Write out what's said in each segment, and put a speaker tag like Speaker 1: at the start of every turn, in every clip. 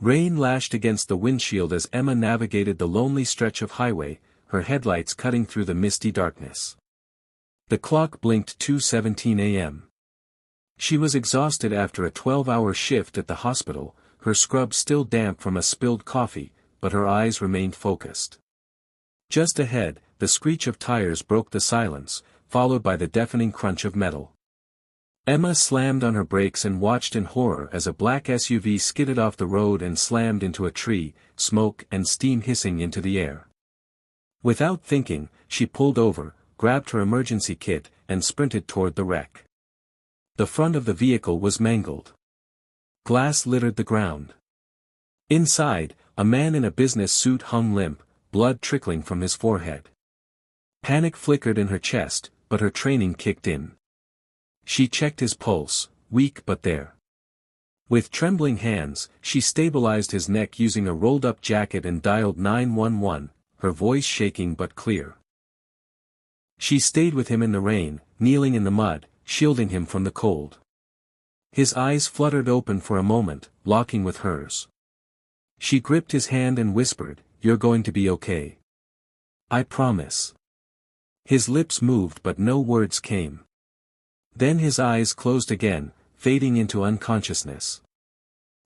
Speaker 1: Rain lashed against the windshield as Emma navigated the lonely stretch of highway, her headlights cutting through the misty darkness. The clock blinked 2:17 a.m. She was exhausted after a 12-hour shift at the hospital, her scrub still damp from a spilled coffee, but her eyes remained focused. Just ahead, the screech of tires broke the silence, followed by the deafening crunch of metal. Emma slammed on her brakes and watched in horror as a black SUV skidded off the road and slammed into a tree, smoke and steam hissing into the air. Without thinking, she pulled over, grabbed her emergency kit, and sprinted toward the wreck. The front of the vehicle was mangled. Glass littered the ground. Inside, a man in a business suit hung limp, blood trickling from his forehead. Panic flickered in her chest, but her training kicked in. She checked his pulse, weak but there. With trembling hands, she stabilized his neck using a rolled-up jacket and dialed 911, her voice shaking but clear. She stayed with him in the rain, kneeling in the mud, shielding him from the cold. His eyes fluttered open for a moment, locking with hers. She gripped his hand and whispered, "You're going to be okay. I promise." His lips moved but no words came. Then his eyes closed again, fading into unconsciousness.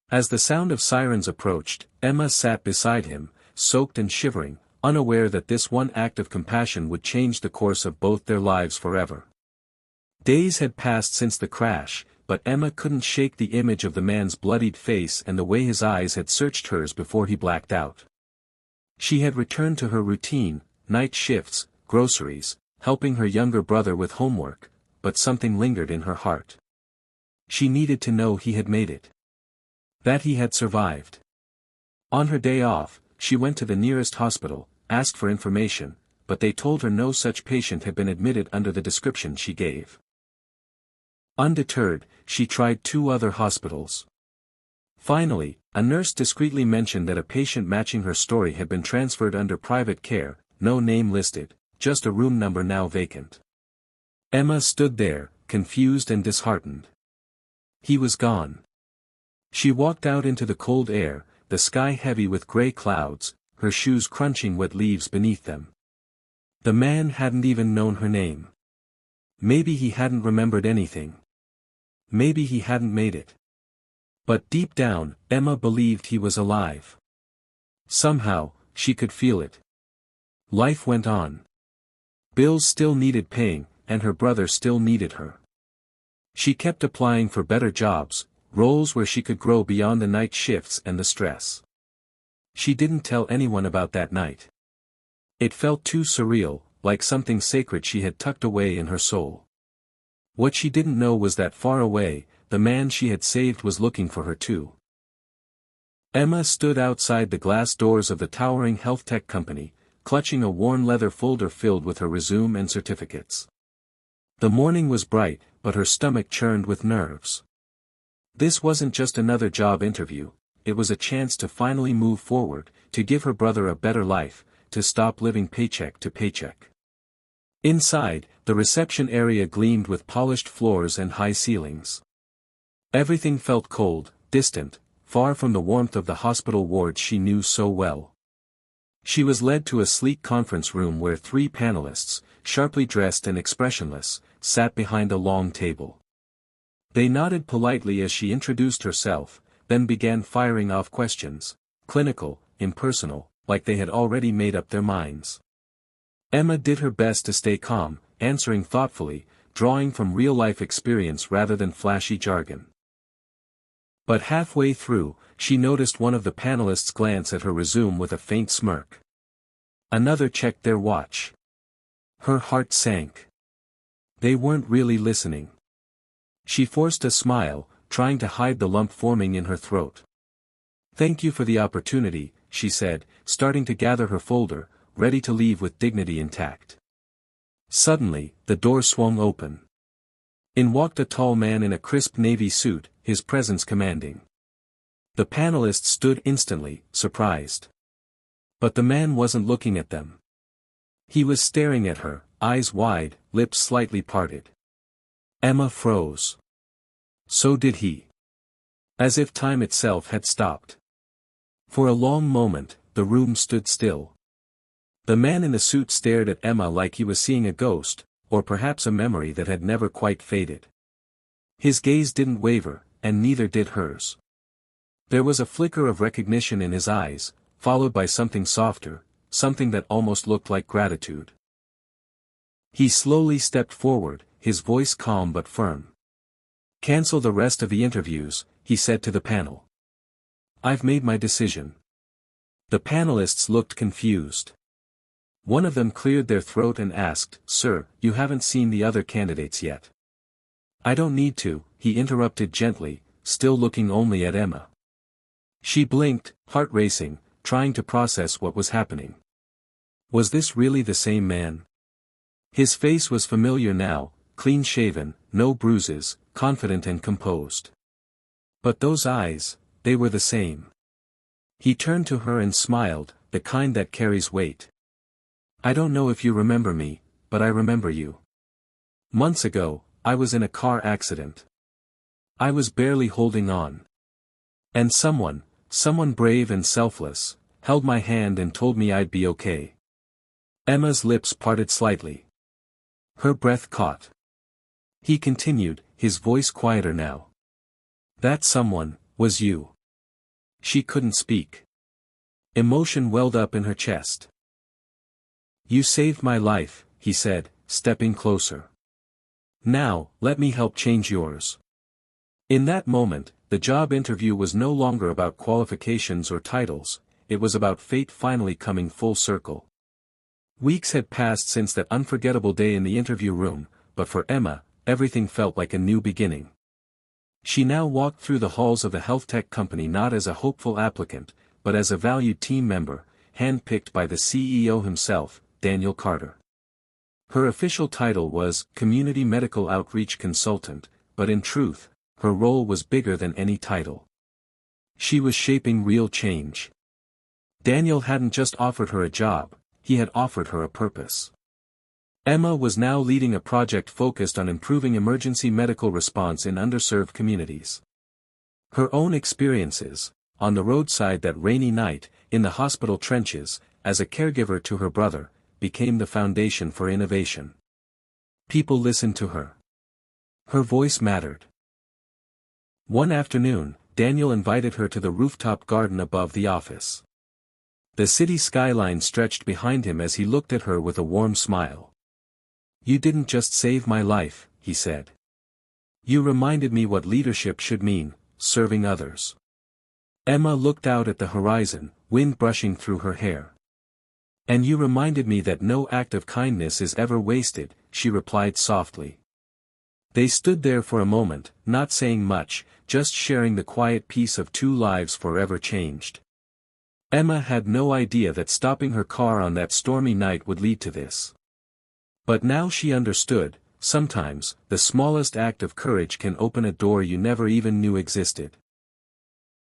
Speaker 1: As the sound of sirens approached, Emma sat beside him, soaked and shivering, unaware that this one act of compassion would change the course of both their lives forever. Days had passed since the crash, but Emma couldn't shake the image of the man's bloodied face and the way his eyes had searched hers before he blacked out. She had returned to her routine, night shifts, groceries, helping her younger brother with homework, but something lingered in her heart. She needed to know he had made it. That he had survived. On her day off, she went to the nearest hospital, asked for information, but they told her no such patient had been admitted under the description she gave. Undeterred, she tried 2 other hospitals. Finally, a nurse discreetly mentioned that a patient matching her story had been transferred under private care, no name listed, just a room number now vacant. Emma stood there, confused and disheartened. He was gone. She walked out into the cold air, the sky heavy with gray clouds, her shoes crunching wet leaves beneath them. The man hadn't even known her name. Maybe he hadn't remembered anything. Maybe he hadn't made it. But deep down, Emma believed he was alive. Somehow, she could feel it. Life went on. Bills still needed paying, and her brother still needed her. She kept applying for better jobs, roles where she could grow beyond the night shifts and the stress. She didn't tell anyone about that night. It felt too surreal, like something sacred she had tucked away in her soul. What she didn't know was that far away, the man she had saved was looking for her too. Emma stood outside the glass doors of the towering health tech company, clutching a worn leather folder filled with her resume and certificates. The morning was bright, but her stomach churned with nerves. This wasn't just another job interview, it was a chance to finally move forward, to give her brother a better life, to stop living paycheck to paycheck. Inside, the reception area gleamed with polished floors and high ceilings. Everything felt cold, distant, far from the warmth of the hospital wards she knew so well. She was led to a sleek conference room where 3 panelists, sharply dressed and expressionless, sat behind a long table. They nodded politely as she introduced herself, then began firing off questions, clinical, impersonal, like they had already made up their minds. Emma did her best to stay calm, answering thoughtfully, drawing from real-life experience rather than flashy jargon. But halfway through, she noticed one of the panelists glance at her resume with a faint smirk. Another checked their watch. Her heart sank. They weren't really listening. She forced a smile, trying to hide the lump forming in her throat. "Thank you for the opportunity," she said, starting to gather her folder, ready to leave with dignity intact. Suddenly, the door swung open. In walked a tall man in a crisp navy suit, his presence commanding. The panelists stood instantly, surprised. But the man wasn't looking at them. He was staring at her, eyes wide, lips slightly parted. Emma froze. So did he. As if time itself had stopped. For a long moment, the room stood still. The man in the suit stared at Emma like he was seeing a ghost, or perhaps a memory that had never quite faded. His gaze didn't waver, and neither did hers. There was a flicker of recognition in his eyes, followed by something softer, something that almost looked like gratitude. He slowly stepped forward, his voice calm but firm. "Cancel the rest of the interviews," he said to the panel. "I've made my decision." The panelists looked confused. One of them cleared their throat and asked, "Sir, you haven't seen the other candidates yet." "I don't need to," he interrupted gently, still looking only at Emma. She blinked, heart racing, trying to process what was happening. Was this really the same man? His face was familiar now, clean-shaven, no bruises, confident and composed. But those eyes, they were the same. He turned to her and smiled, the kind that carries weight. "I don't know if you remember me, but I remember you. Months ago, I was in a car accident. I was barely holding on. And someone brave and selfless, held my hand and told me I'd be okay." Emma's lips parted slightly. Her breath caught. He continued, his voice quieter now. "That someone, was you." She couldn't speak. Emotion welled up in her chest. "You saved my life," he said, stepping closer. "Now, let me help change yours." In that moment, the job interview was no longer about qualifications or titles, it was about fate finally coming full circle. Weeks had passed since that unforgettable day in the interview room, but for Emma, everything felt like a new beginning. She now walked through the halls of the health tech company not as a hopeful applicant, but as a valued team member, handpicked by the CEO himself, Daniel Carter. Her official title was Community Medical Outreach Consultant, but in truth, her role was bigger than any title. She was shaping real change. Daniel hadn't just offered her a job, he had offered her a purpose. Emma was now leading a project focused on improving emergency medical response in underserved communities. Her own experiences, on the roadside that rainy night, in the hospital trenches, as a caregiver to her brother, became the foundation for innovation. People listened to her. Her voice mattered. One afternoon, Daniel invited her to the rooftop garden above the office. The city skyline stretched behind him as he looked at her with a warm smile. "You didn't just save my life," he said. "You reminded me what leadership should mean, serving others." Emma looked out at the horizon, wind brushing through her hair. "And you reminded me that no act of kindness is ever wasted," she replied softly. They stood there for a moment, not saying much, just sharing the quiet peace of two lives forever changed. Emma had no idea that stopping her car on that stormy night would lead to this. But now she understood, sometimes, the smallest act of courage can open a door you never even knew existed.